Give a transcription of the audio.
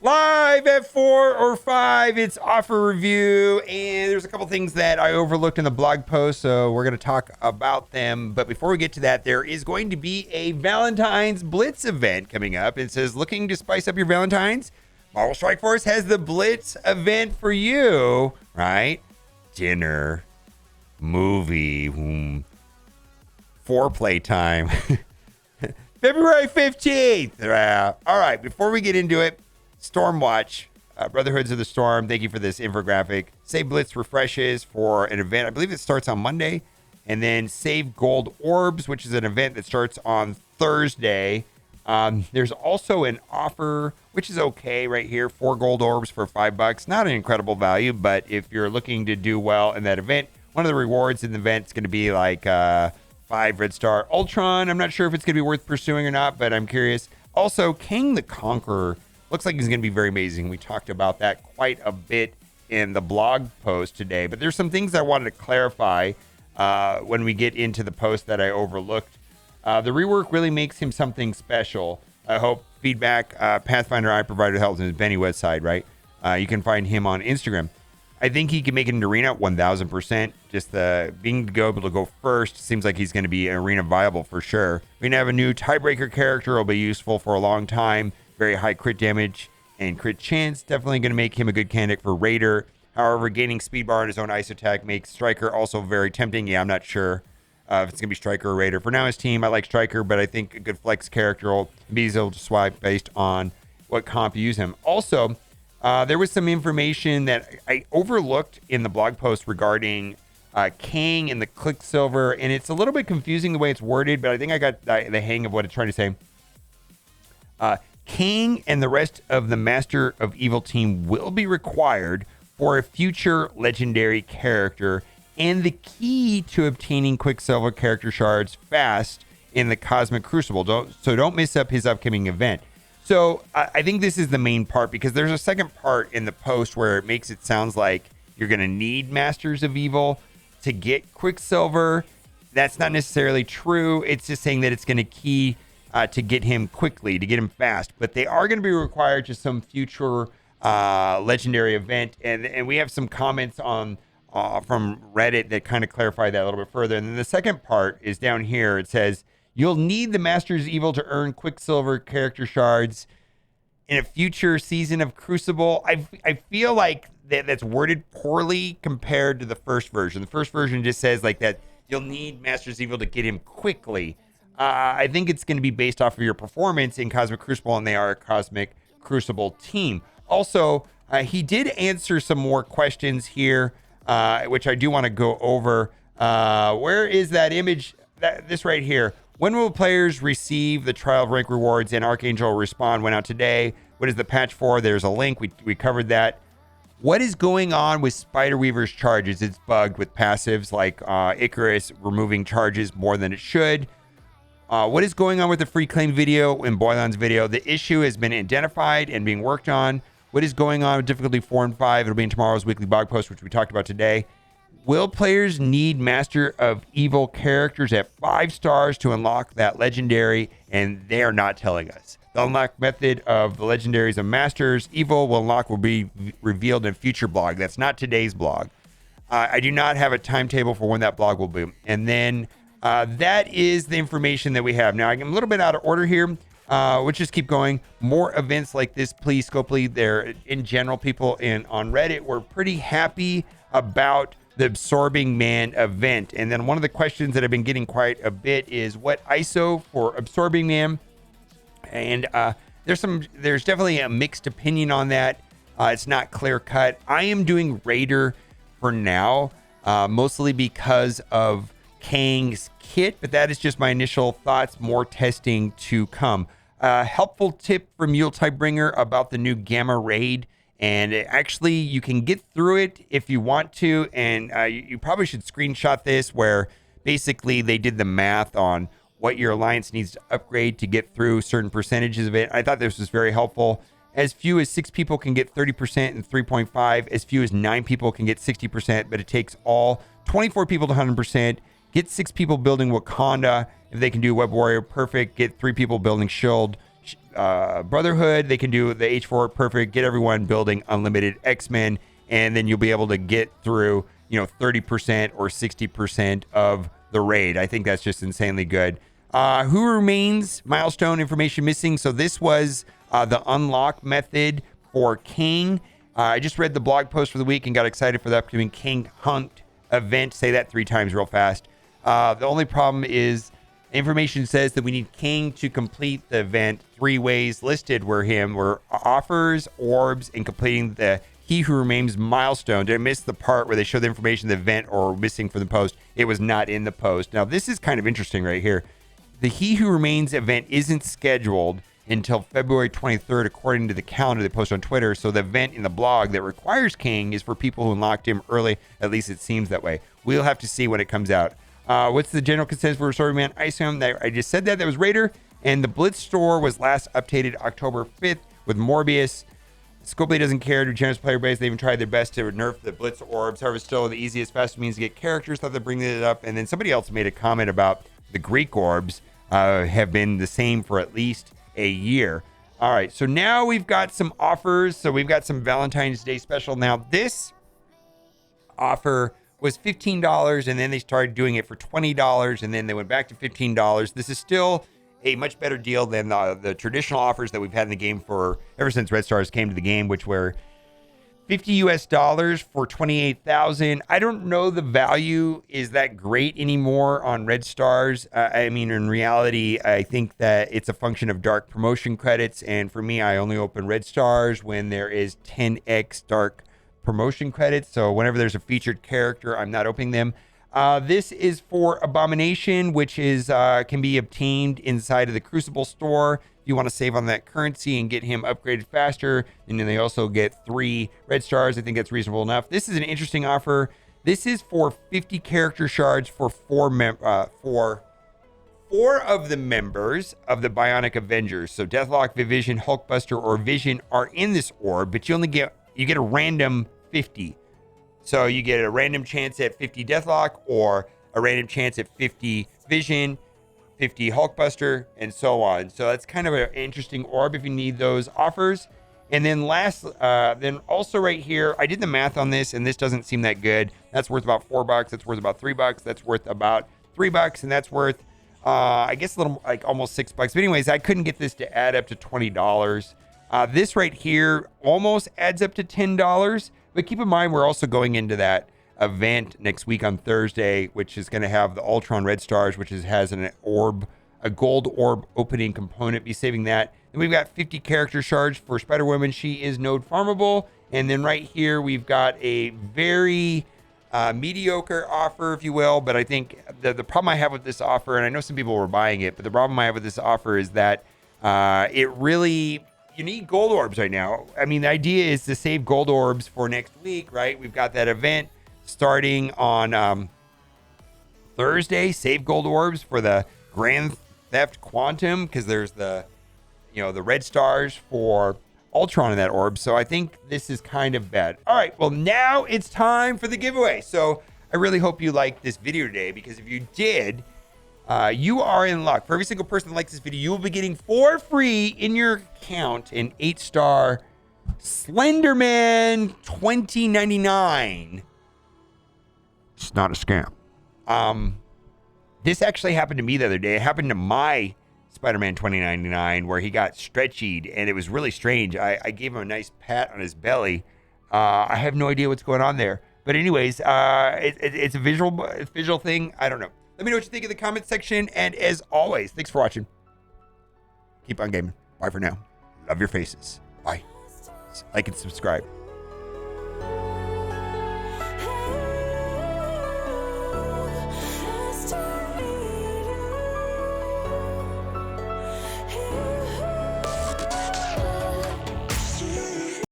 Live at 4 or 5, it's offer review, and there's a couple things that I overlooked in the blog post, so we're going to talk about them. But before we get to that, there is going to be a Valentine's Blitz event coming up. It says, looking to spice up your Valentine's? Marvel Strike Force has the Blitz event for you, right? Dinner, movie, foreplay time. February 15th. All right, before we get into it, Stormwatch, Brotherhoods of the Storm, thank you for this infographic. Save Blitz refreshes for an event, I believe it starts on Monday. And then Save Gold Orbs, which is an event that starts on Thursday. There's also an offer, which is okay right here, 4 gold orbs for $5. Not an incredible value, but if you're looking to do well in that event, one of the rewards in the event is going to be like 5 Red Star Ultron. I'm not sure if it's going to be worth pursuing or not, but I'm curious. Also, Kang the Conqueror looks like he's going to be very amazing. We talked about that quite a bit in the blog post today, but there's some things I wanted to clarify when we get into the post that I overlooked. The rework really makes him something special. I hope feedback. Pathfinder I provided help on his Benny website, right? You can find him on Instagram. I think he can make it an arena 1,000%. Just being able to go first seems like he's going to be arena viable for sure. We're going to have a new tiebreaker character. Will be useful for a long time. Very high crit damage and crit chance. Definitely going to make him a good candidate for Raider. However, gaining speed bar on his own ice attack makes Striker also very tempting. Yeah, I'm not sure if it's going to be Striker or Raider. For now, his team, I like Striker, but I think a good flex character will be able to swipe based on what comp you use him. Also, there was some information that I overlooked in the blog post regarding Kang and the QuickSilver, and it's a little bit confusing the way it's worded, but I think I got the hang of what it's trying to say. Kang and the rest of the Master of Evil team will be required for a future legendary character and the key to obtaining QuickSilver character shards fast in the Cosmic Crucible. Don't miss up his upcoming event. So I think this is the main part, because there's a second part in the post where it makes it sounds like you're going to need Masters of Evil to get QuickSilver. That's not necessarily true. It's just saying that it's going to key to get him quickly, to get him fast. But they are going to be required to some future legendary event. And we have some comments on from Reddit that kind of clarify that a little bit further. And then the second part is down here. It says, you'll need the Masters of Evil to earn QuickSilver character shards in a future season of Crucible. I feel like that's worded poorly compared to the first version. The first version just says like that you'll need Masters of Evil to get him quickly. I think it's going to be based off of your performance in Cosmic Crucible, and they are a Cosmic Crucible team. Also, he did answer some more questions here, which I do want to go over. Where is that image? This right here. When will players receive the Trial of Rank rewards? And Archangel Respawn went out today. What is the patch for? There's a link. We covered that. What is going on with Spider-Weaver's charges? It's bugged with passives like Icarus removing charges more than it should. What is going on with the free claim video and Boylan's video? The issue has been identified and being worked on. What is going on with difficulty 4 and 5? It'll be in tomorrow's weekly blog post, which we talked about today. Will players need Master of Evil characters at 5 stars to unlock that legendary? And they are not telling us. The unlock method of the legendaries of Masters Evil will be revealed in future blog. That's not today's blog. I do not have a timetable for when that blog will be. And then that is the information that we have. Now, I'm a little bit out of order here. Let's just keep going. More events like this, please, Scopely. There, in general, people on Reddit were pretty happy about the Absorbing Man event. And then one of the questions that I've been getting quite a bit is what ISO for Absorbing Man? And there's definitely a mixed opinion on that. It's not clear cut. I am doing Raider for now, mostly because of Kang's kit, but that is just my initial thoughts. More testing to come. Helpful tip from Yuletide Bringer about the new Gamma Raid. And actually, you can get through it if you want to. And you probably should screenshot this, where basically they did the math on what your alliance needs to upgrade to get through certain percentages of it. I thought this was very helpful. As few as 6 people can get 30% and 3.5. As few as 9 people can get 60%. But it takes all 24 people to 100%. Get 6 people building Wakanda. If they can do Web Warrior, perfect. Get 3 people building Shield. Brotherhood, they can do the H4 perfect, get everyone building unlimited X-Men, and then you'll be able to get through, 30% or 60% of the raid. I think that's just insanely good. Who remains? Milestone information missing. So this was the unlock method for Kang. I just read the blog post for the week and got excited for the upcoming Kang Hunt event. Say that 3 times real fast. The only problem is information says that we need Kang to complete the event. 3 ways listed were offers, orbs, and completing the He Who Remains milestone. Did I miss the part where they show the information of the event or missing from the post? It was not in the post. Now, this is kind of interesting right here. The He Who Remains event isn't scheduled until February 23rd, according to the calendar they post on Twitter. So the event in the blog that requires Kang is for people who unlocked him early. At least it seems that way. We'll have to see when it comes out. What's the general consensus for Story Man? I assume that I just said that. That was Raider. And the Blitz store was last updated October 5th with Morbius. Scopely doesn't care to generous player base. They even tried their best to nerf the Blitz orbs. However, still the easiest, fastest means to get characters. Thought they'd bring it up. And then somebody else made a comment about the Greek orbs have been the same for at least a year. All right, so now we've got some offers. So we've got some Valentine's Day special. Now this offer was $15, and then they started doing it for $20, and then they went back to $15. This is still a much better deal than the traditional offers that we've had in the game for ever since Red Stars came to the game, which were $50 for 28,000. I don't know the value is that great anymore on Red Stars. I mean, in reality, I think that it's a function of dark promotion credits, and for me, I only open Red Stars when there is 10x dark promotion credits. So whenever there's a featured character, I'm not opening them. This is for Abomination, which is can be obtained inside of the Crucible store. If you want to save on that currency and get him upgraded faster, and then they also get 3 Red Stars. I think that's reasonable enough. This is an interesting offer. This is for 50 character shards for 4 of the members of the Bionic Avengers. So Deathlock, Vision, Hulkbuster, or Vision are in this orb, but you get a random 50. So you get a random chance at 50 Deathlock, or a random chance at 50 Vision, 50 Hulkbuster, and so on. So that's kind of an interesting orb if you need those offers. And then then also right here, I did the math on this, and this doesn't seem that good. That's worth about $4. That's worth about $3. That's worth about $3, and that's worth, I guess, a little like almost $6. But anyways, I couldn't get this to add up to $20. This right here almost adds up to $10. But keep in mind, we're also going into that event next week on Thursday, which is going to have the Ultron Red Stars, which has an orb, a gold orb opening component. Be saving that. Then we've got 50 character shards for Spider-Woman. She is node farmable. And then right here, we've got a very mediocre offer, if you will. But I think the problem I have with this offer, and I know some people were buying it, but the problem I have with this offer is that you need gold orbs right now. I mean, the idea is to save gold orbs for next week, right? We've got that event starting on Thursday. Save gold orbs for the Grand Theft Quantum, because there's the Red Stars for Ultron in that orb. So I think this is kind of bad. All right, well, now it's time for the giveaway. So I really hope you liked this video today, because if you did, you are in luck. For every single person that likes this video, you will be getting for free in your account an 8-star Slenderman 2099. It's not a scam. This actually happened to me the other day. It happened to my Spider-Man 2099, where he got stretchied, and it was really strange. I gave him a nice pat on his belly. I have no idea what's going on there. But anyways, it's a visual thing. I don't know. Let me know what you think in the comment section. And as always, thanks for watching. Keep on gaming. Bye for now. Love your faces. Bye. Like and subscribe.